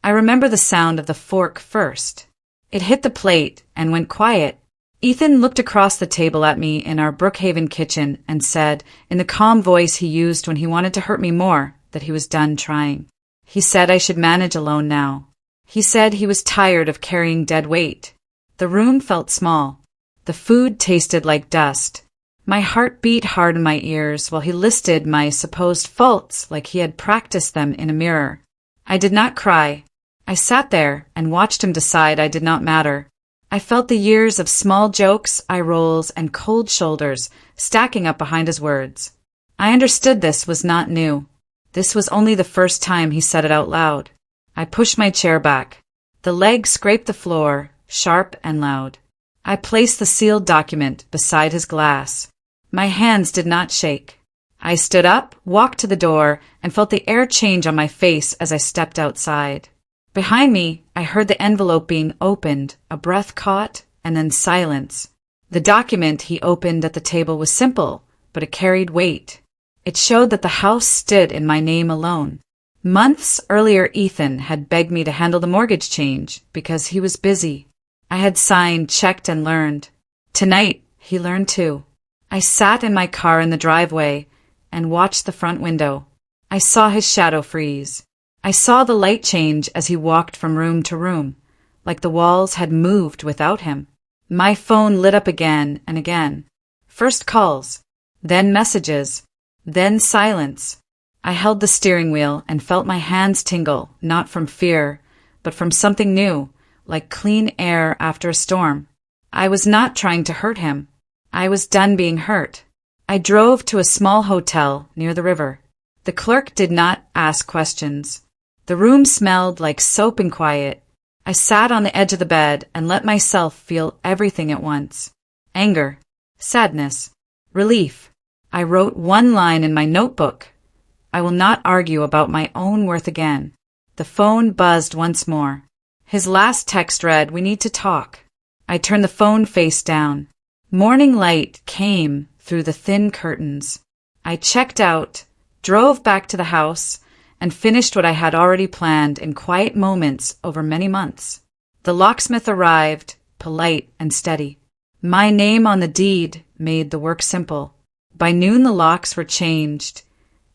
I remember the sound of the fork first. It hit the plate and went quiet. Ethan looked across the table at me in our Brookhaven kitchen and said, in the calm voice he used when he wanted to hurt me more, that he was done trying. He said I should manage alone now. He said he was tired of carrying dead weight. The room felt small. The food tasted like dust. My heart beat hard in my ears while he listed my supposed faults like he had practiced them in a mirror. I did not cry. I sat there and watched him decide I did not matter. I felt the years of small jokes, eye rolls, and cold shoulders stacking up behind his words. I understood this was not new. This was only the first time he said it out loud. I pushed my chair back. The leg scraped the floor, sharp and loud. I placed the sealed document beside his glass. My hands did not shake. I stood up, walked to the door, and felt the air change on my face as I stepped outside. Behind me, I heard the envelope being opened, a breath caught, and then silence. The document he opened at the table was simple, but it carried weight. It showed that the house stood in my name alone. Months earlier, Ethan had begged me to handle the mortgage change because he was busy. I had signed, checked, and learned. Tonight, he learned too. I sat in my car in the driveway and watched the front window. I saw his shadow freeze. I saw the light change as he walked from room to room, like the walls had moved without him. My phone lit up again and again. First calls, then messages, then silence. I held the steering wheel and felt my hands tingle, not from fear, but from something new, like clean air after a storm. I was not trying to hurt him. I was done being hurt. I drove to a small hotel near the river. The clerk did not ask questions. The room smelled like soap and quiet. I sat on the edge of the bed and let myself feel everything at once. Anger, sadness, relief. I wrote one line in my notebook. I will not argue about my own worth again. The phone buzzed once more. His last text read, "We need to talk." I turned the phone face down. Morning light came through the thin curtains. I checked out, drove back to the house, and finished what I had already planned in quiet moments over many months. The locksmith arrived, polite and steady. My name on the deed made the work simple. By noon the locks were changed,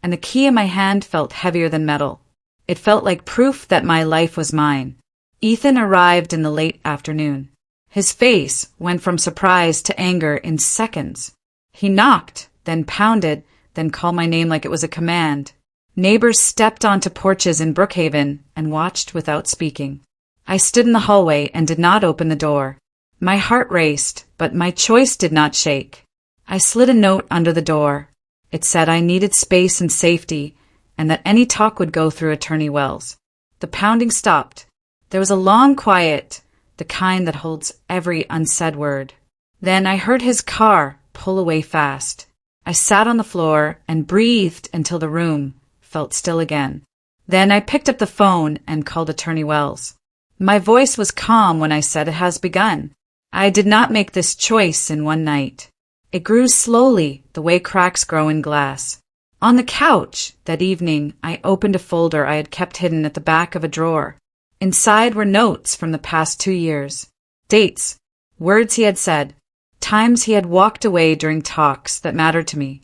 and the key in my hand felt heavier than metal. It felt like proof that my life was mine. Ethan arrived in the late afternoon. His face went from surprise to anger in seconds. He knocked, then pounded, then called my name like it was a command. Neighbors stepped onto porches in Brookhaven and watched without speaking. I stood in the hallway and did not open the door. My heart raced, but my choice did not shake. I slid a note under the door. It said I needed space and safety, and that any talk would go through Attorney Wells. The pounding stopped. There was a long quiet, the kind that holds every unsaid word. Then I heard his car pull away fast. I sat on the floor and breathed until the room felt still again. Then I picked up the phone and called Attorney Wells. My voice was calm when I said it has begun. I did not make this choice in one night. It grew slowly, the way cracks grow in glass. On the couch that evening, I opened a folder I had kept hidden at the back of a drawer. Inside were notes from the past 2 years. Dates, words he had said, times he had walked away during talks that mattered to me.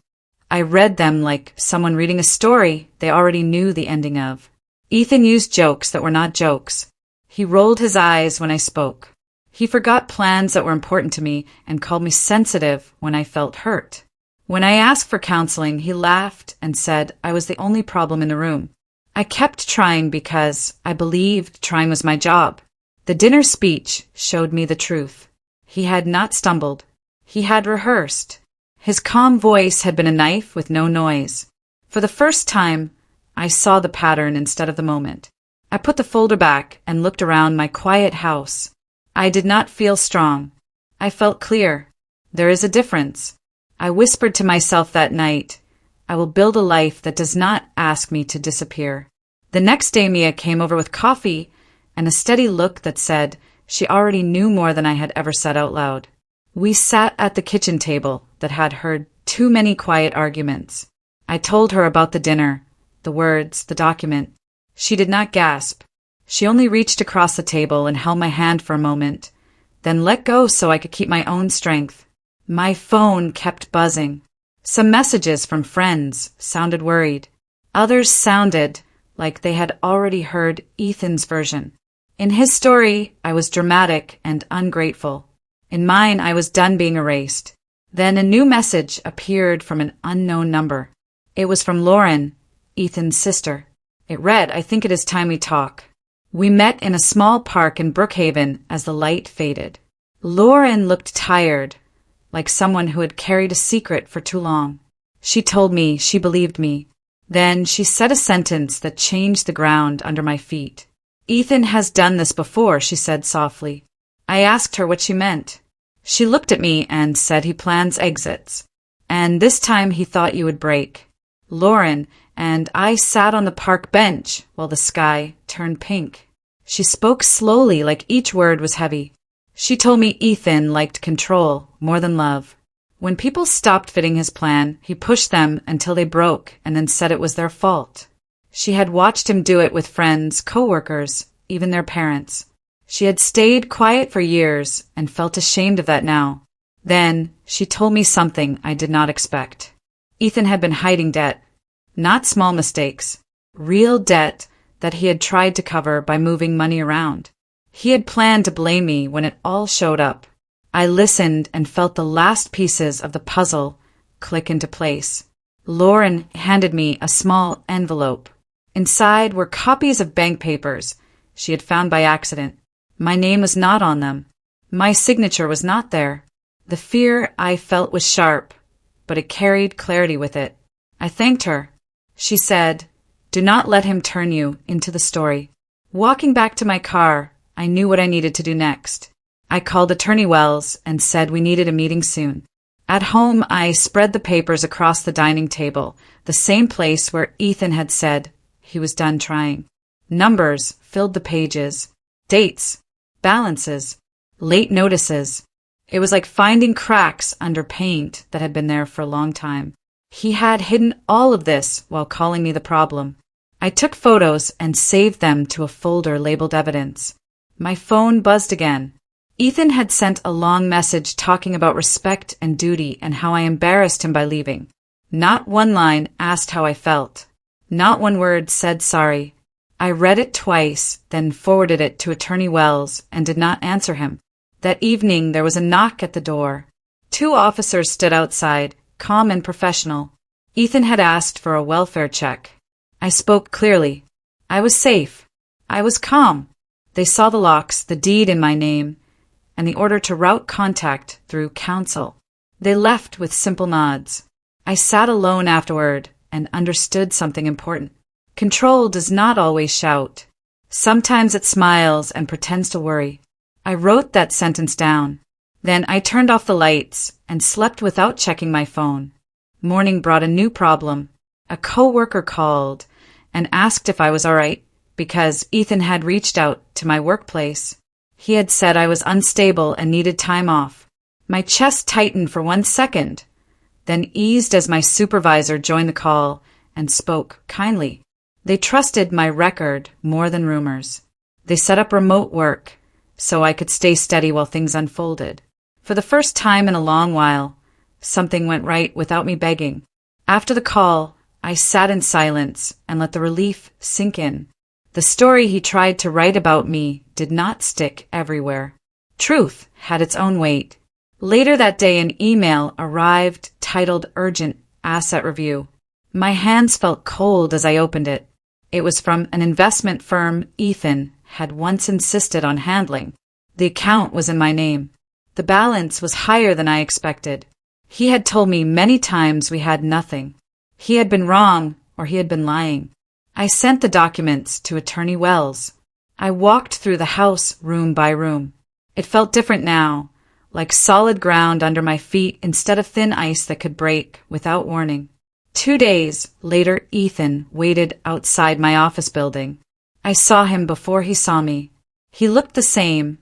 I read them like someone reading a story they already knew the ending of. Ethan used jokes that were not jokes. He rolled his eyes when I spoke. He forgot plans that were important to me and called me sensitive when I felt hurt. When I asked for counseling, he laughed and said I was the only problem in the room. I kept trying because I believed trying was my job. The dinner speech showed me the truth. He had not stumbled. He had rehearsed. His calm voice had been a knife with no noise. For the first time, I saw the pattern instead of the moment. I put the folder back and looked around my quiet house. I did not feel strong. I felt clear. There is a difference. I whispered to myself that night, I will build a life that does not ask me to disappear. The next day Mia came over with coffee and a steady look that said she already knew more than I had ever said out loud. We sat at the kitchen table that had heard too many quiet arguments. I told her about the dinner, the words, the document. She did not gasp. She only reached across the table and held my hand for a moment, then let go so I could keep my own strength. My phone kept buzzing. Some messages from friends sounded worried. Others sounded like they had already heard Ethan's version. In his story, I was dramatic and ungrateful. In mine, I was done being erased. Then a new message appeared from an unknown number. It was from Lauren, Ethan's sister. It read, "I think it is time we talk." We met in a small park in Brookhaven as the light faded. Lauren looked tired, like someone who had carried a secret for too long. She told me she believed me. Then she said a sentence that changed the ground under my feet. "Ethan has done this before," she said softly. I asked her what she meant. She looked at me and said he plans exits. And this time he thought you would break. Lauren and I sat on the park bench while the sky turned pink. She spoke slowly, like each word was heavy. She told me Ethan liked control more than love. When people stopped fitting his plan, he pushed them until they broke and then said it was their fault. She had watched him do it with friends, coworkers, even their parents. She had stayed quiet for years and felt ashamed of that now. Then she told me something I did not expect. Ethan had been hiding debt. Not small mistakes. Real debt that he had tried to cover by moving money around. He had planned to blame me when it all showed up. I listened and felt the last pieces of the puzzle click into place. Lauren handed me a small envelope. Inside were copies of bank papers she had found by accident. My name was not on them. My signature was not there. The fear I felt was sharp, but it carried clarity with it. I thanked her. She said, "Do not let him turn you into the story." Walking back to my car, I knew what I needed to do next. I called Attorney Wells and said we needed a meeting soon. At home, I spread the papers across the dining table, the same place where Ethan had said he was done trying. Numbers filled the pages. Dates, balances, late notices. It was like finding cracks under paint that had been there for a long time. He had hidden all of this while calling me the problem. I took photos and saved them to a folder labeled evidence. My phone buzzed again. Ethan had sent a long message talking about respect and duty and how I embarrassed him by leaving. Not one line asked how I felt. Not one word said sorry. I read it twice, then forwarded it to Attorney Wells and did not answer him. That evening there was a knock at the door. 2 officers stood outside, calm and professional. Ethan had asked for a welfare check. I spoke clearly. I was safe. I was calm. They saw the locks, the deed in my name, and the order to route contact through counsel. They left with simple nods. I sat alone afterward and understood something important. Control does not always shout. Sometimes it smiles and pretends to worry. I wrote that sentence down. Then I turned off the lights and slept without checking my phone. Morning brought a new problem. A coworker called and asked if I was all right because Ethan had reached out to my workplace. He had said I was unstable and needed time off. My chest tightened for 1 second, then eased as my supervisor joined the call and spoke kindly. They trusted my record more than rumors. They set up remote work so I could stay steady while things unfolded. For the first time in a long while, something went right without me begging. After the call, I sat in silence and let the relief sink in. The story he tried to write about me did not stick everywhere. Truth had its own weight. Later that day, an email arrived titled Urgent Asset Review. My hands felt cold as I opened it. It was from an investment firm Ethan had once insisted on handling. The account was in my name. The balance was higher than I expected. He had told me many times we had nothing. He had been wrong, or he had been lying. I sent the documents to Attorney Wells. I walked through the house room by room. It felt different now, like solid ground under my feet instead of thin ice that could break without warning. 2 days later, Ethan waited outside my office building. I saw him before he saw me. He looked the same,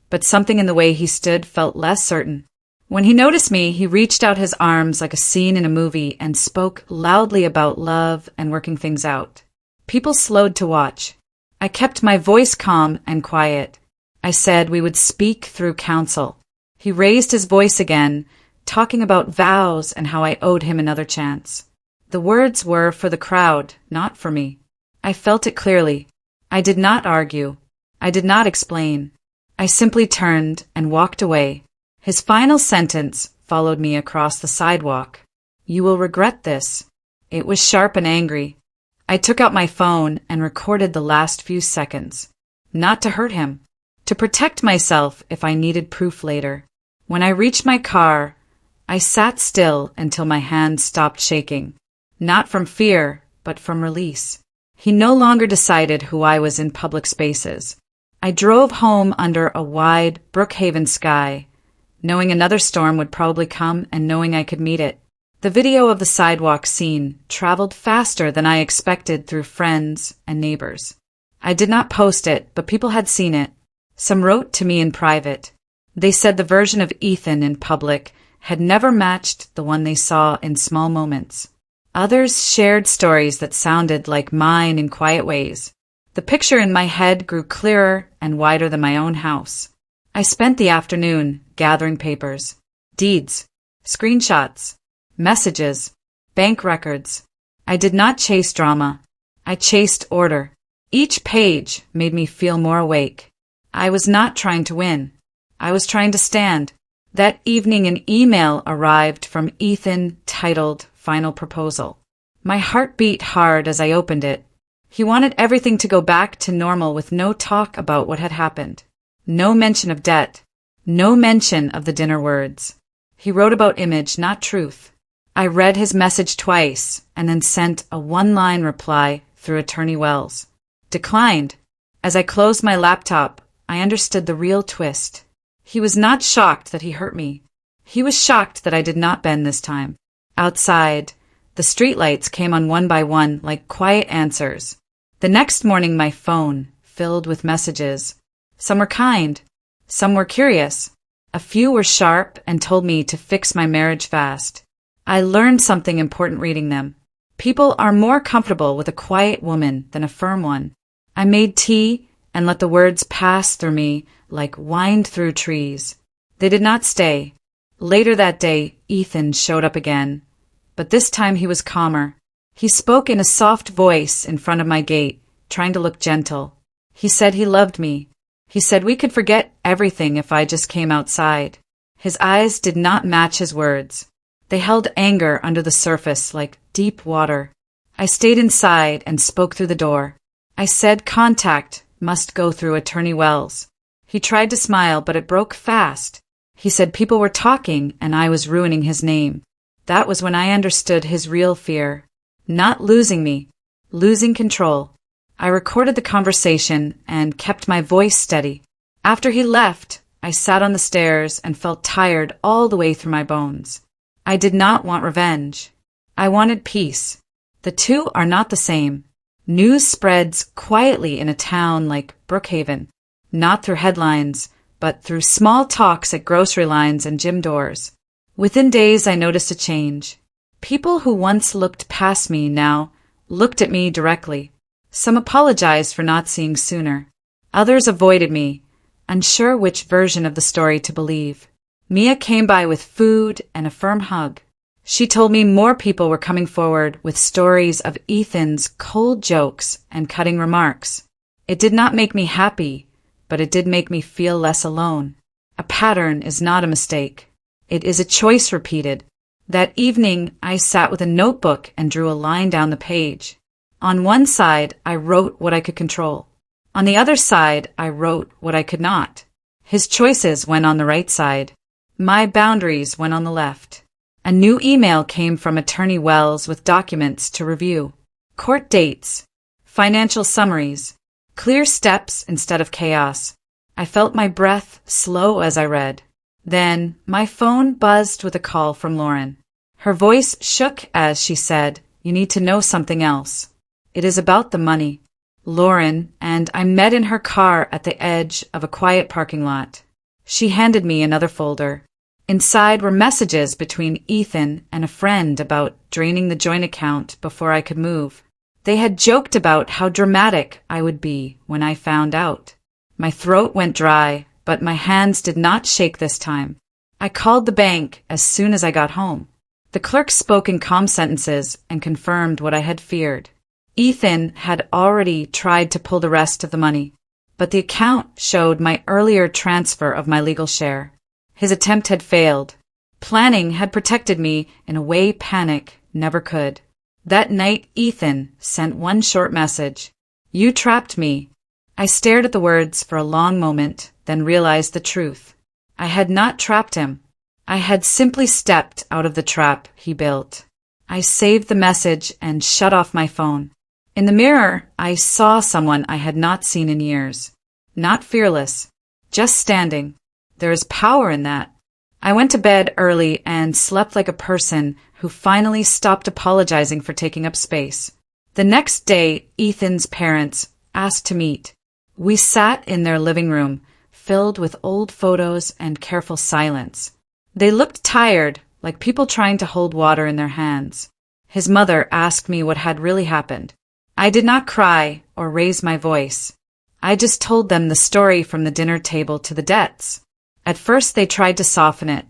but something in the way he stood felt less certain. When he noticed me, he reached out his arms like a scene in a movie and spoke loudly about love and working things out. People slowed to watch. I kept my voice calm and quiet. I said we would speak through counsel. He raised his voice again, talking about vows and how I owed him another chance. The words were for the crowd, not for me. I felt it clearly. I did not argue. I did not explain. I simply turned and walked away. His final sentence followed me across the sidewalk. "You will regret this." It was sharp and angry. I took out my phone and recorded the last few seconds. Not to hurt him. To protect myself if I needed proof later. When I reached my car, I sat still until my hands stopped shaking. Not from fear, but from release. He no longer decided who I was in public spaces. I drove home under a wide Brookhaven sky, knowing another storm would probably come and knowing I could meet it. The video of the sidewalk scene traveled faster than I expected through friends and neighbors. I did not post it, but people had seen it. Some wrote to me in private. They said the version of Ethan in public had never matched the one they saw in small moments. Others shared stories that sounded like mine in quiet ways. The picture in my head grew clearer and wider than my own house. I spent the afternoon gathering papers, deeds, screenshots, messages, bank records. I did not chase drama. I chased order. Each page made me feel more awake. I was not trying to win. I was trying to stand. That evening an email arrived from Ethan titled Final Proposal. My heart beat hard as I opened it. He wanted everything to go back to normal with no talk about what had happened. No mention of debt. No mention of the dinner words. He wrote about image, not truth. I read his message twice and then sent a one-line reply through Attorney Wells. Declined. As I closed my laptop, I understood the real twist. He was not shocked that he hurt me. He was shocked that I did not bend this time. Outside, the streetlights came on one by one like quiet answers. The next morning my phone filled with messages. Some were kind. Some were curious. A few were sharp and told me to fix my marriage fast. I learned something important reading them. People are more comfortable with a quiet woman than a firm one. I made tea and let the words pass through me like wind through trees. They did not stay. Later that day, Ethan showed up again. But this time he was calmer. He spoke in a soft voice in front of my gate, trying to look gentle. He said he loved me. He said we could forget everything if I just came outside. His eyes did not match his words. They held anger under the surface like deep water. I stayed inside and spoke through the door. I said contact must go through Attorney Wells. He tried to smile, but it broke fast. He said people were talking and I was ruining his name. That was when I understood his real fear. Not losing me, losing control. I recorded the conversation and kept my voice steady. After he left, I sat on the stairs and felt tired all the way through my bones. I did not want revenge. I wanted peace. The two are not the same. News spreads quietly in a town like Brookhaven, not through headlines, but through small talks at grocery lines and gym doors. Within days, I noticed a change. People who once looked past me now looked at me directly. Some apologized for not seeing sooner. Others avoided me, unsure which version of the story to believe. Mia came by with food and a firm hug. She told me more people were coming forward with stories of Ethan's cold jokes and cutting remarks. It did not make me happy, but it did make me feel less alone. A pattern is not a mistake. It is a choice repeated. That evening, I sat with a notebook and drew a line down the page. On one side, I wrote what I could control. On the other side, I wrote what I could not. His choices went on the right side. My boundaries went on the left. A new email came from Attorney Wells with documents to review. Court dates, financial summaries, clear steps instead of chaos. I felt my breath slow as I read. Then my phone buzzed with a call from Lauren. Her voice shook as she said, "You need to know something else. It is about the money." Lauren and I met in her car at the edge of a quiet parking lot. She handed me another folder. Inside were messages between Ethan and a friend about draining the joint account before I could move. They had joked about how dramatic I would be when I found out. My throat went dry, but my hands did not shake this time. I called the bank as soon as I got home. The clerk spoke in calm sentences and confirmed what I had feared. Ethan had already tried to pull the rest of the money, but the account showed my earlier transfer of my legal share. His attempt had failed. Planning had protected me in a way panic never could. That night, Ethan sent one short message. "You trapped me." I stared at the words for a long moment, then realized the truth. I had not trapped him. I had simply stepped out of the trap he built. I saved the message and shut off my phone. In the mirror, I saw someone I had not seen in years. Not fearless, just standing. There is power in that. I went to bed early and slept like a person who finally stopped apologizing for taking up space. The next day, Ethan's parents asked to meet. We sat in their living room, filled with old photos and careful silence. They looked tired, like people trying to hold water in their hands. His mother asked me what had really happened. I did not cry or raise my voice. I just told them the story from the dinner table to the debts. At first they tried to soften it,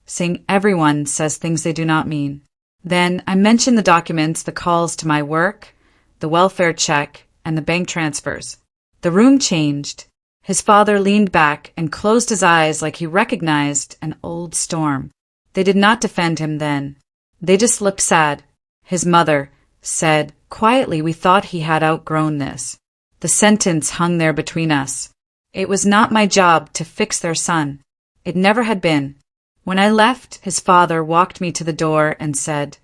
saying everyone says things they do not mean. Then I mentioned the documents, the calls to my work, the welfare check, and the bank transfers. The room changed. His father leaned back and closed his eyes like he recognized an old storm. They did not defend him then. They just looked sad. His mother said, quietly, "We thought he had outgrown this." The sentence hung there between us. It was not my job to fix their son. It never had been. When I left, his father walked me to the door and said,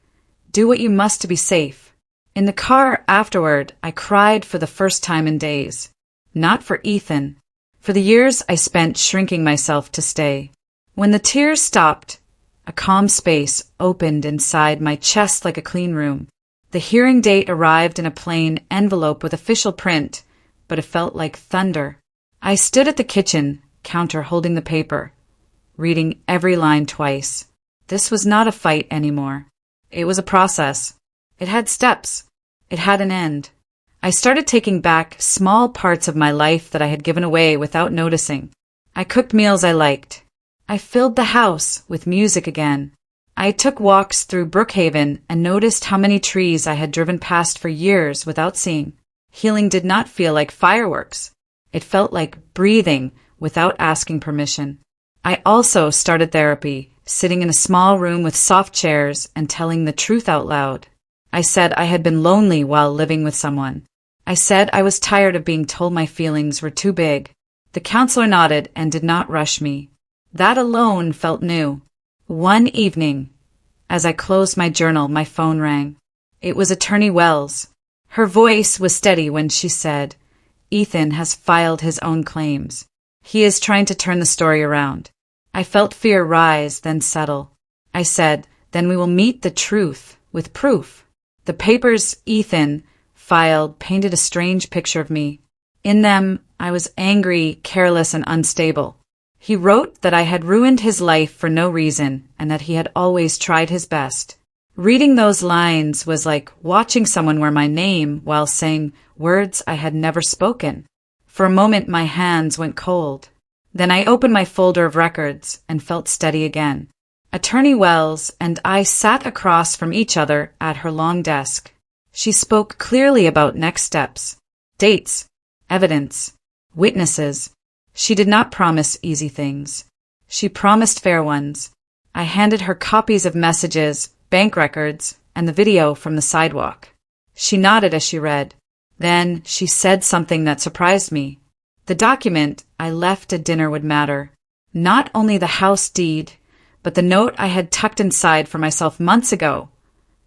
"Do what you must to be safe." In the car afterward, I cried for the first time in days. Not for Ethan. For the years I spent shrinking myself to stay. When the tears stopped, a calm space opened inside my chest like a clean room. The hearing date arrived in a plain envelope with official print, but it felt like thunder. I stood at the kitchen counter holding the paper, reading every line twice. This was not a fight anymore. It was a process. It had steps. It had an end. I started taking back small parts of my life that I had given away without noticing. I cooked meals I liked. I filled the house with music again. I took walks through Brookhaven and noticed how many trees I had driven past for years without seeing. Healing did not feel like fireworks. It felt like breathing without asking permission. I also started therapy, sitting in a small room with soft chairs and telling the truth out loud. I said I had been lonely while living with someone. I said I was tired of being told my feelings were too big. The counselor nodded and did not rush me. That alone felt new. One evening, as I closed my journal, my phone rang. It was Attorney Wells. Her voice was steady when she said, "Ethan has filed his own claims. He is trying to turn the story around." I felt fear rise, then settle. I said, "Then we will meet the truth with proof." The papers Ethan filed painted a strange picture of me. In them, I was angry, careless, and unstable. He wrote that I had ruined his life for no reason and that he had always tried his best. Reading those lines was like watching someone wear my name while saying words I had never spoken. For a moment, my hands went cold. Then I opened my folder of records and felt steady again. Attorney Wells and I sat across from each other at her long desk. She spoke clearly about next steps, dates, evidence, witnesses. She did not promise easy things. She promised fair ones. I handed her copies of messages, bank records, and the video from the sidewalk. She nodded as she read. Then she said something that surprised me. The document I left at dinner would matter. Not only the house deed, but the note I had tucked inside for myself months ago,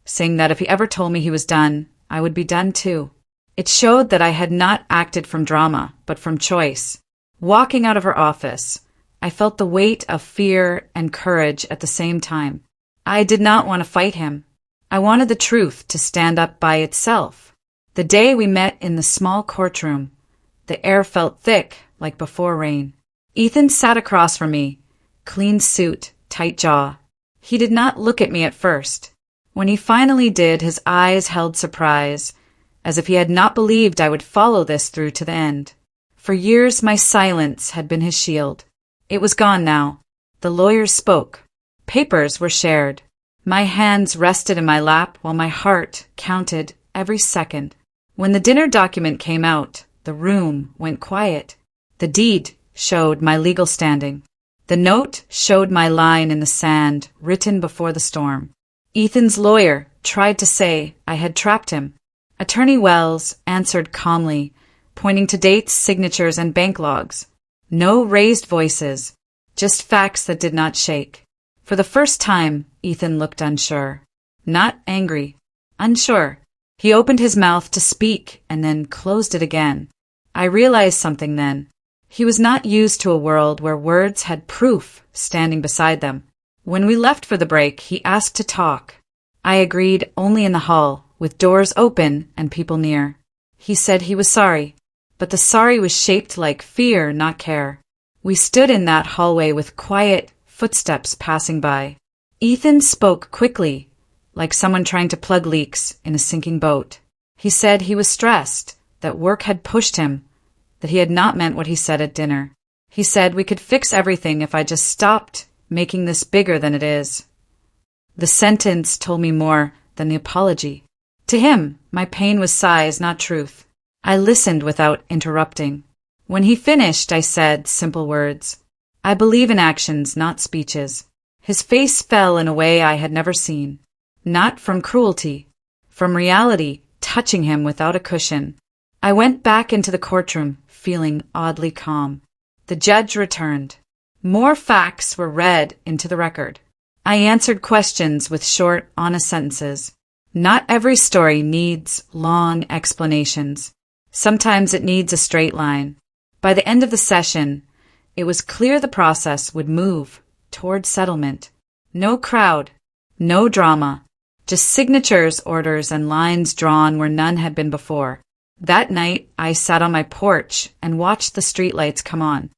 saying that if he ever told me he was done, I would be done too. It showed that I had not acted from drama, but from choice. Walking out of her office, I felt the weight of fear and courage at the same time. I did not want to fight him. I wanted the truth to stand up by itself. The day we met in the small courtroom, the air felt thick, like before rain. Ethan sat across from me, clean suit, tight jaw. He did not look at me at first. When he finally did, his eyes held surprise, as if he had not believed I would follow this through to the end. For years my silence had been his shield. It was gone now. The lawyers spoke. Papers were shared. My hands rested in my lap while my heart counted every second. When the dinner document came out, the room went quiet. The deed showed my legal standing. The note showed my line in the sand, written before the storm. Ethan's lawyer tried to say I had trapped him. Attorney Wells answered calmly, pointing to dates, signatures, and bank logs. No raised voices, just facts that did not shake. For the first time, Ethan looked unsure. Not angry. Unsure. He opened his mouth to speak and then closed it again. I realized something then. He was not used to a world where words had proof standing beside them. When we left for the break, he asked to talk. I agreed only in the hall, with doors open and people near. He said he was sorry, but the sorry was shaped like fear, not care. We stood in that hallway with quiet footsteps passing by. Ethan spoke quickly, like someone trying to plug leaks in a sinking boat. He said he was stressed, that work had pushed him, that he had not meant what he said at dinner. He said we could fix everything if I just stopped making this bigger than it is. The sentence told me more than the apology. To him, my pain was sighs, not truth. I listened without interrupting. When he finished, I said simple words. I believe in actions, not speeches. His face fell in a way I had never seen. Not from cruelty, from reality touching him without a cushion. I went back into the courtroom, feeling oddly calm. The judge returned. More facts were read into the record. I answered questions with short, honest sentences. Not every story needs long explanations. Sometimes it needs a straight line. By the end of the session, it was clear the process would move toward settlement. No crowd, no drama, just signatures, orders, and lines drawn where none had been before. That night, I sat on my porch and watched the streetlights come on.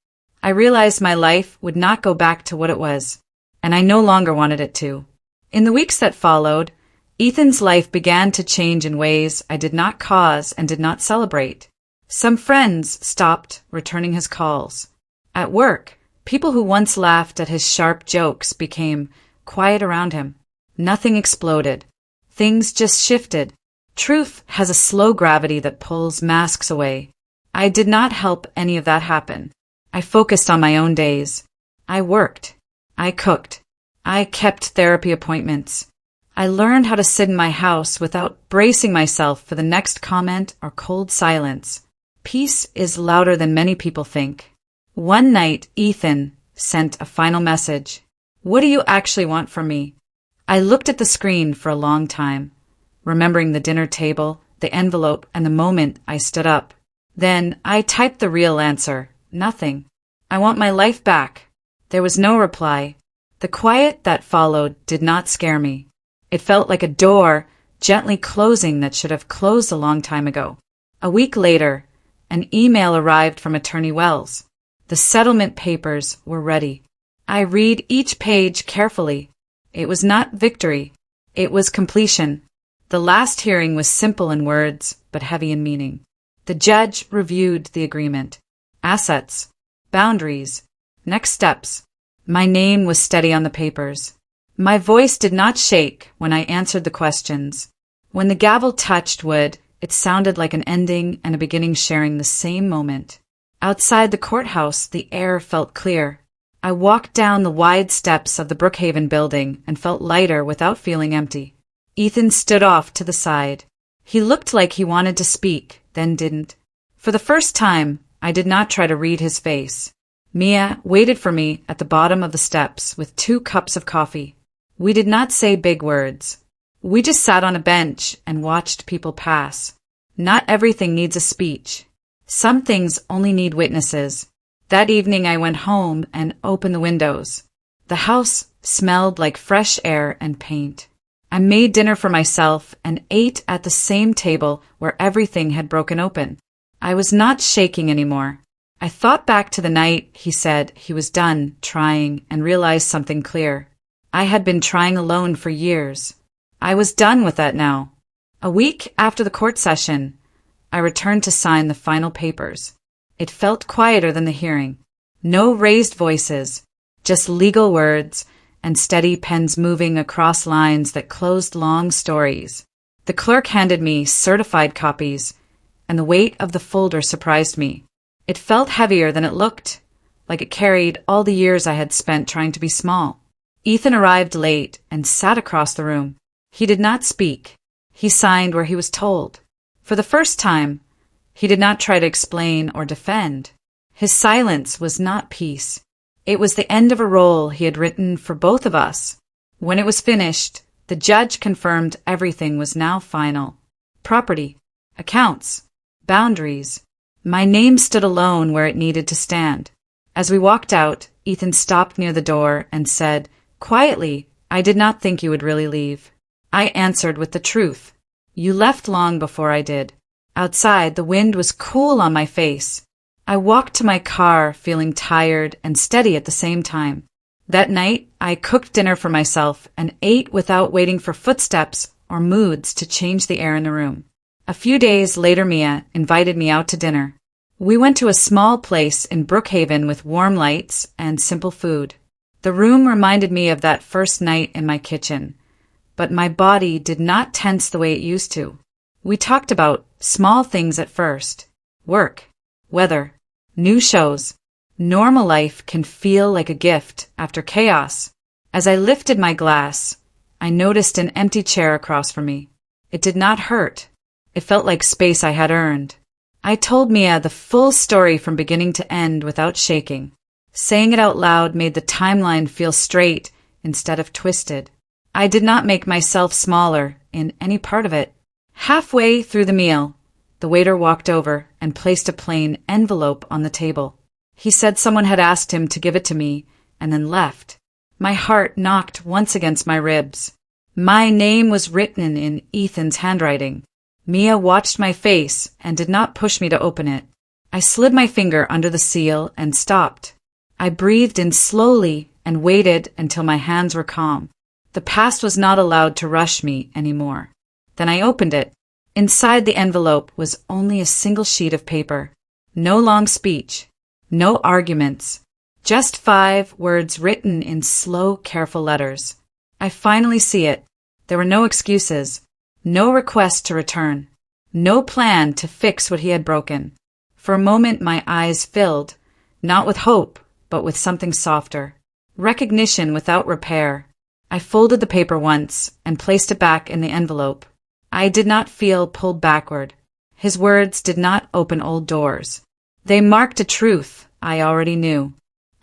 I realized my life would not go back to what it was, and I no longer wanted it to. In the weeks that followed, Ethan's life began to change in ways I did not cause and did not celebrate. Some friends stopped returning his calls. At work, people who once laughed at his sharp jokes became quiet around him. Nothing exploded. Things just shifted. Truth has a slow gravity that pulls masks away. I did not help any of that happen. I focused on my own days. I worked. I cooked. I kept therapy appointments. I learned how to sit in my house without bracing myself for the next comment or cold silence. Peace is louder than many people think. One night, Ethan sent a final message. What do you actually want from me? I looked at the screen for a long time, remembering the dinner table, the envelope, and the moment I stood up. Then I typed the real answer. Nothing. I want my life back. There was no reply. The quiet that followed did not scare me. It felt like a door gently closing that should have closed a long time ago. A week later, an email arrived from Attorney Wells. The settlement papers were ready. I read each page carefully. It was not victory. It was completion. The last hearing was simple in words, but heavy in meaning. The judge reviewed the agreement. Assets, boundaries, next steps. My name was steady on the papers. My voice did not shake when I answered the questions. When the gavel touched wood, it sounded like an ending and a beginning sharing the same moment. Outside the courthouse, the air felt clear. I walked down the wide steps of the Brookhaven building and felt lighter without feeling empty. Ethan stood off to the side. He looked like he wanted to speak, then didn't. For the first time, I did not try to read his face. Mia waited for me at the bottom of the steps with 2 cups of coffee. We did not say big words. We just sat on a bench and watched people pass. Not everything needs a speech. Some things only need witnesses. That evening I went home and opened the windows. The house smelled like fresh air and paint. I made dinner for myself and ate at the same table where everything had broken open. I was not shaking anymore. I thought back to the night he said he was done trying and realized something clear. I had been trying alone for years. I was done with that now. A week after the court session, I returned to sign the final papers. It felt quieter than the hearing. No raised voices, just legal words and steady pens moving across lines that closed long stories. The clerk handed me certified copies, and the weight of the folder surprised me. It felt heavier than it looked, like it carried all the years I had spent trying to be small. Ethan arrived late and sat across the room. He did not speak. He signed where he was told. For the first time, he did not try to explain or defend. His silence was not peace. It was the end of a role he had written for both of us. When it was finished, the judge confirmed everything was now final. Property, accounts, boundaries. My name stood alone where it needed to stand. As we walked out, Ethan stopped near the door and said, quietly, "I did not think you would really leave." I answered with the truth. "You left long before I did." Outside, the wind was cool on my face. I walked to my car feeling tired and steady at the same time. That night, I cooked dinner for myself and ate without waiting for footsteps or moods to change the air in the room. A few days later, Mia invited me out to dinner. We went to a small place in Brookhaven with warm lights and simple food. The room reminded me of that first night in my kitchen, but my body did not tense the way it used to. We talked about small things at first. Work, weather, new shows. Normal life can feel like a gift after chaos. As I lifted my glass, I noticed an empty chair across from me. It did not hurt. It felt like space I had earned. I told Mia the full story from beginning to end without shaking. Saying it out loud made the timeline feel straight instead of twisted. I did not make myself smaller in any part of it. Halfway through the meal, the waiter walked over and placed a plain envelope on the table. He said someone had asked him to give it to me and then left. My heart knocked once against my ribs. My name was written in Ethan's handwriting. Mia watched my face and did not push me to open it. I slid my finger under the seal and stopped. I breathed in slowly and waited until my hands were calm. The past was not allowed to rush me anymore. Then I opened it. Inside the envelope was only a single sheet of paper. No long speech. No arguments. Just 5 words written in slow, careful letters. I finally see it. There were no excuses. No request to return. No plan to fix what he had broken. For a moment my eyes filled, not with hope, but with something softer. Recognition without repair. I folded the paper once and placed it back in the envelope. I did not feel pulled backward. His words did not open old doors. They marked a truth I already knew.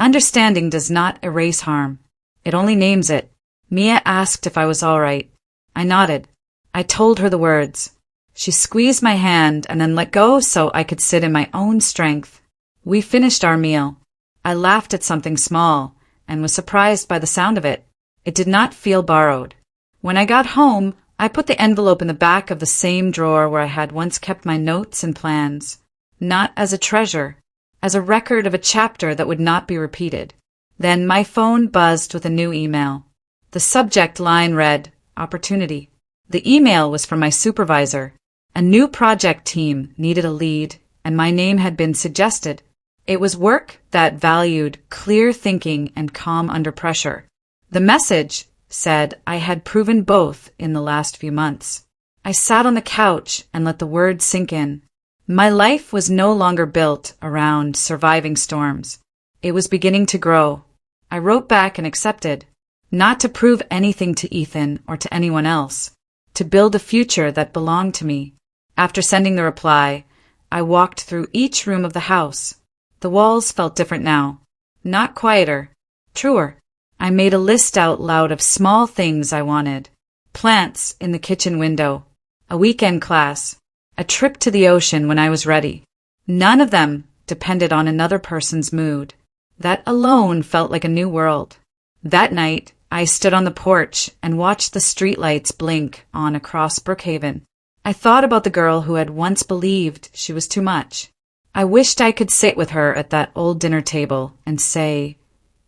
Understanding does not erase harm. It only names it. Mia asked if I was all right. I nodded. I told her the words. She squeezed my hand and then let go so I could sit in my own strength. We finished our meal. I laughed at something small and was surprised by the sound of it. It did not feel borrowed. When I got home, I put the envelope in the back of the same drawer where I had once kept my notes and plans. Not as a treasure, as a record of a chapter that would not be repeated. Then my phone buzzed with a new email. The subject line read, "Opportunity." The email was from my supervisor. A new project team needed a lead, and my name had been suggested. It was work that valued clear thinking and calm under pressure. The message said I had proven both in the last few months. I sat on the couch and let the words sink in. My life was no longer built around surviving storms. It was beginning to grow. I wrote back and accepted, not to prove anything to Ethan or to anyone else, to build a future that belonged to me. After sending the reply, I walked through each room of the house. The walls felt different now, not quieter, truer. I made a list out loud of small things I wanted. Plants in the kitchen window, a weekend class, a trip to the ocean when I was ready. None of them depended on another person's mood. That alone felt like a new world. That night, I stood on the porch and watched the streetlights blink on across Brookhaven. I thought about the girl who had once believed she was too much. I wished I could sit with her at that old dinner table and say,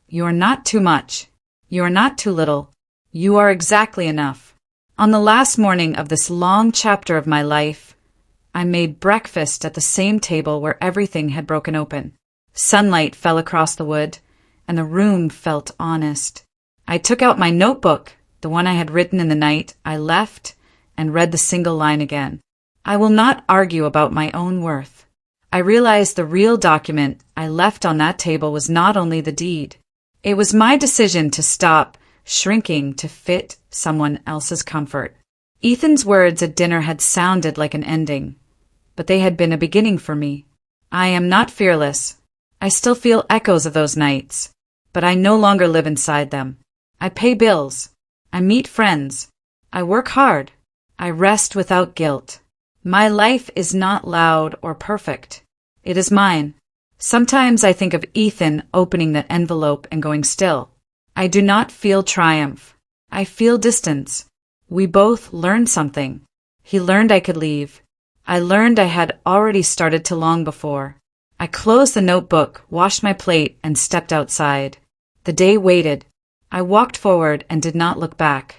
"You are not too much. You are not too little. You are exactly enough." On the last morning of this long chapter of my life, I made breakfast at the same table where everything had broken open. Sunlight fell across the wood, and the room felt honest. I took out my notebook, the one I had written in the night. I left and read the single line again. I will not argue about my own worth. I realized the real document I left on that table was not only the deed. It was my decision to stop shrinking to fit someone else's comfort. Ethan's words at dinner had sounded like an ending, but they had been a beginning for me. I am not fearless. I still feel echoes of those nights, but I no longer live inside them. I pay bills. I meet friends. I work hard. I rest without guilt. My life is not loud or perfect. It is mine. Sometimes I think of Ethan opening the envelope and going still. I do not feel triumph. I feel distance. We both learned something. He learned I could leave. I learned I had already started to long before. I closed the notebook, washed my plate, and stepped outside. The day waited. I walked forward and did not look back.